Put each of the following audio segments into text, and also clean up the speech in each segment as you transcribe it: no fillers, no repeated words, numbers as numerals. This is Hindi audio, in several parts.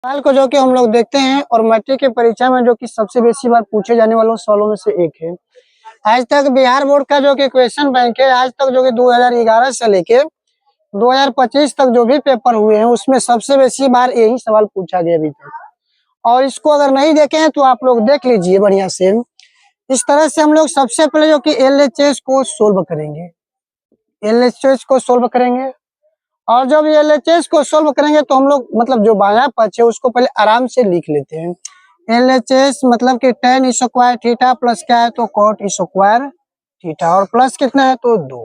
सवाल को जो कि हम लोग देखते हैं और मैट्रिक की परीक्षा में जो कि सबसे बेसी बार पूछे जाने वाले सवालों में से एक है। आज तक बिहार बोर्ड का जो कि क्वेश्चन बैंक है, आज तक जो कि 2011 से लेके 2025 तक जो भी पेपर हुए हैं उसमें सबसे बेसी बार यही सवाल पूछा गया अभी तक। और इसको अगर नहीं देखे हैं तो आप लोग देख लीजिए बढ़िया से। इस तरह से हम लोग सबसे पहले जो कि एलएचएस को सोल्व करेंगे, एलएचएस को सोल्व करेंगे। और जब एलएचएस को सोल्व करेंगे तो हम लोग मतलब जो बायां पक्ष है उसको पहले आराम से लिख लेते हैं। एलएचएस मतलब कि tan स्क्वायर थीटा प्लस क्या है तो cot स्क्वायर थीटा और प्लस कितना है तो 2।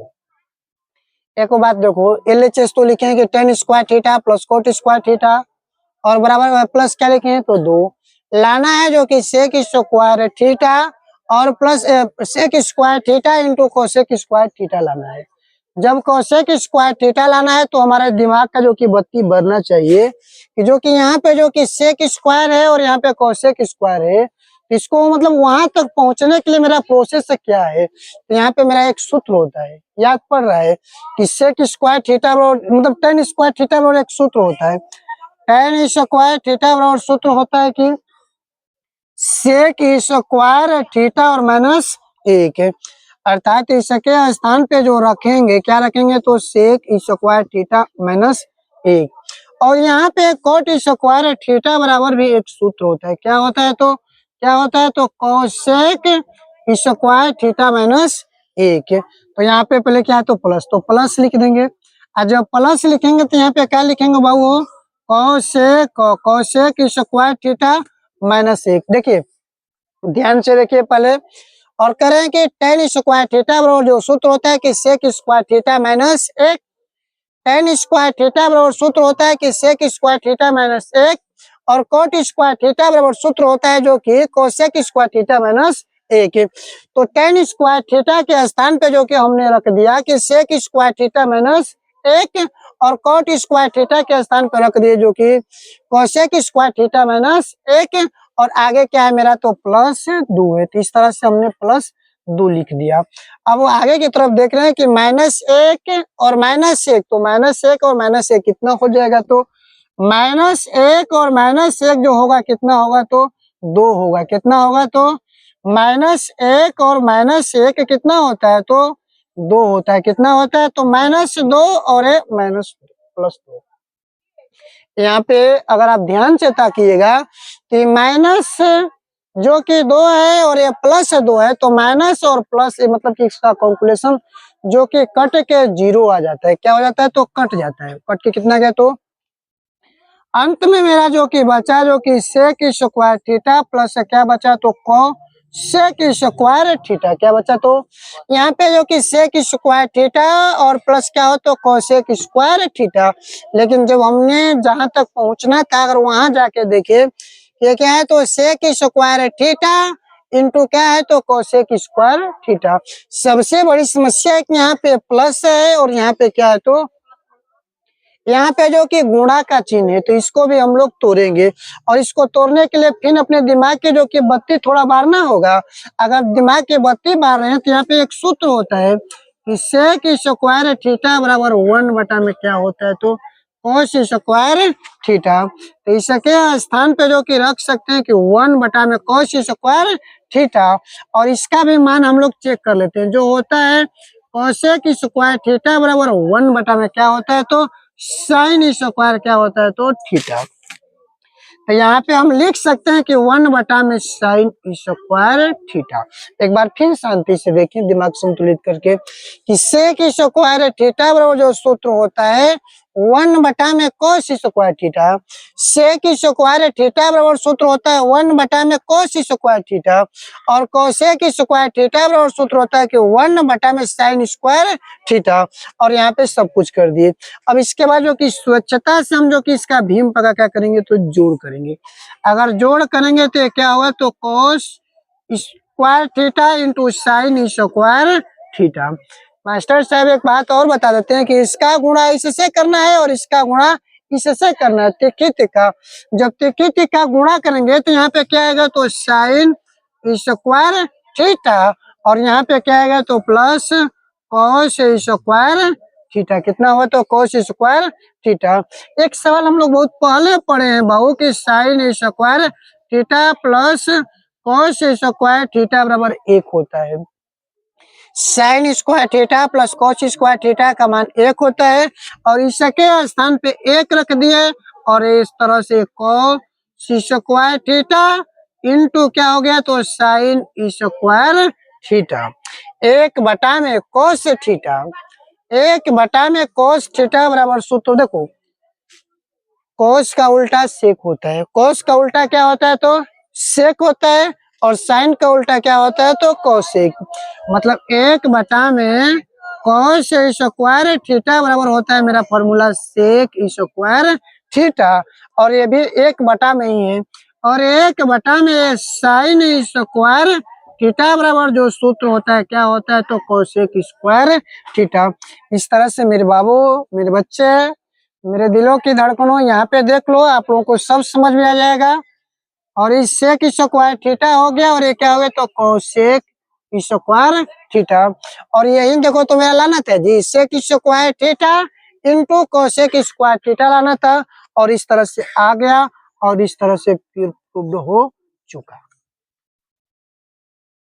एक बात देखो, एलएचएस तो लिखे हैं कि tan square theta plus cot square theta और बराबर प्लस क्या लिखे हैं तो 2। लाना है जो कि sec स्क्वायर थीटा और plus sec square theta into cosec square theta लाना है। जब कोसेक स्क्वायर थीटा लाना है तो हमारे दिमाग का जो कि बत्ती बढ़ना चाहिए कि जो कि यहाँ पे जो कि सेक स्क्वायर है और यहाँ पे कोसेक स्क्वायर है, इसको मतलब वहां तक पहुंचने के लिए मेरा प्रोसेस क्या है। तो यहाँ पे मेरा एक सूत्र होता है, याद पड़ रहा है कि सेक स्क्वायर थीटा बराबर मतलब tan स्क्वायर थीटा बराबर एक सूत्र होता है। tan स्क्वायर थीटा बराबर सूत्र होता है कि सेक स्क्वायर थीटा और माइनस 1 है, अर्थात इसके स्थान पे जो रखेंगे क्या रखेंगे तो सेक स्क्वायर थीटा माइनस 1। और यहाँ पे कॉट स्क्वायर थीटा बराबर भी एक सूत्र होता है, क्या होता है तो क्या होता है तो कोसेक स्क्वायर थीटा माइनस 1। तो यहाँ पे पहले क्या है तो प्लस लिख देंगे। और जब प्लस लिखेंगे तो यहाँ पे क्या लिखेंगे बाबू, कोसेक स्क्वायर थीटा माइनस 1। देखिए ध्यान से देखिए पहले और करें कि tan स्क्वायर थीटा बराबर जो सूत्र होता है कि sec square theta minus 1। tan square theta बराबर सूत्र होता है कि सेक स्क्वायर थीटा माइनस 1 और cot स्क्वायर थीटा बराबर सूत्र होता है जो कि कोसेक स्क्वायर थीटा माइनस 1। तो tan स्क्वायर थीटा के स्थान पे जो कि हमने रख दिया कि सेक स्क्वायर थीटा माइनस 1 और cot स्क्वायर थीटा के स्थान पर रख दिए जो कि कोसेक स्क्वायर थीटा माइनस 1 और आगे क्या है मेरा तो प्लस 2 है। तो इस तरह से हमने प्लस 2 लिख दिया। अब वो आगे की तरफ देख रहे हैं कि -1 और -1, तो -1 और -1 कितना हो जाएगा तो -1 और -1 जो होगा कितना होगा तो 2 होगा। कितना होगा तो -1 और -1 कितना होता है तो 2 होता है। कितना होता है तो -2 और +2। यहाँ पे अगर आप ध्यान से ताकिएगा तो माइनस जो कि 2 है और ये प्लस 2 है, तो माइनस और प्लस मतलब कि इसका कैलकुलेशन जो कि कट के 0 आ जाता है। क्या हो जाता है तो कट जाता है। कट के कितना गया तो अंत में मेरा जो कि बचा जो कि सेक स्क्वायर थीटा प्लस क्या बचा तो सेक स्क्वायर थीटा। क्या बचा तो यहाँ पे जो कि सेक स्क्वायर थीटा और प्लस क्या हो तो कोसेक स्क्वायर थीटा। लेकिन जब हमने जहां तक पहुंचना था अगर वहां जाके देखे ये क्या है तो सेक स्क्वायर थीटा इंटू क्या है तो कोसेक स्क्वायर थीटा। सबसे बड़ी समस्या है कि यहाँ पे प्लस है और यहाँ पे क्या है तो यहाँ पे जो कि गुणा का चिन्ह है, तो इसको भी हम लोग तोड़ेंगे। और इसको तोड़ने के लिए फिर अपने दिमाग की जो कि बत्ती थोड़ा बारना होगा। अगर दिमाग की बत्ती बार रहे हैं तो यहाँ पे एक सूत्र होता है कि सेक स्क्वायर थीटा बराबर 1 बटा में क्या होता है तो कोस स्क्वायर थीटा। तो इसके स्थान पे जो कि रख सकते हैं कि 1 बटा में कोस स्क्वायर थीटा। और इसका भी मान हम लोग चेक कर लेते हैं, जो होता है कोसेक स्क्वायर थीटा बराबर 1 बटा में क्या होता है तो साइन स्क्वायर क्या होता है तो थीटा। तो यहाँ पे हम लिख सकते हैं कि 1 बटा में साइन स्क्वायर थीटा। एक बार फिर शांति से देखिए दिमाग संतुलित करके कि सेक स्क्वायर थीटा बराबर जो सूत्र होता है 1 बटा में cos square theta. Sec square theta बराबर सूत्र होता है 1 बटा में कोस स्क्वायर थीटा और कोसेक स्क्वायर थीटा बराबर सूत्र होता है कि 1 बटा में साइन स्क्वायर थीटा। और यहाँ पे सब कुछ कर दिए। अब इसके बाद जो कि स्वच्छता से हम जो कि इसका भीम पका क्या करेंगे तो जोड़ करेंगे। अगर जोड़ करेंगे तो क्या होगा तो कोस square theta into sine square theta. Master साहब एक बात और बता देते हैं कि इसका गुणा इससे करना है और इसका गुणा इससे करना है, तिक्की तिक्का। जब तिक्की तिक्का गुणा करेंगे तो यहाँ पे क्या आएगा तो साइन स्क्वायर थीटा और यहाँ पे क्या आएगा तो प्लस कोस स्क्वायर थीटा कितना हुआ तो cos स्क्वायर थीटा। एक सवाल हम लोग बहुत पहले पढ़े हैं बहू कि sin square theta plus cos square theta बराबर 1 होता है। Sine square theta plus cos square theta का मान 1 होता है और इसके स्थान पे 1 रख दिए और इस तरह से कॉस स्क्वायर थीटा इंटू क्या हो गया तो साइन स्क्वायर थीटा। 1 में कॉस थीटा, 1 में कॉस थीटा बराबर सूत्र देखो, कॉस का उल्टा सेक होता है, कॉस का उल्टा क्या होता है तो सेक होता है और साइन का उल्टा क्या होता है तो कोसेक। मतलब 1 में कॉस स्क्वायर थीटा बराबर होता है मेरा फॉर्मूला सेक स्क्वायर थीटा और ये भी 1 में ही है और 1 में साइन स्क्वायर थीटा बराबर जो सूत्र होता है क्या होता है तो कोसेक स्क्वायर थीटा। इस तरह से मेरे बाबू, मेरे बच्चे, मेरे दिलों की धड़कनों, यहाँ पे देख लो, आप लोगों को सब समझ में आ जाएगा। और इस सेक स्क्वायर थीटा हो गया और ये क्या हो गया तो कोसेक स्क्वायर थीटा। और यही देखो तो मेरा लाना था जी, sec square theta into cosec square theta लाना था और इस तरह से आ गया और इस तरह से प्रूव्ड हो चुका।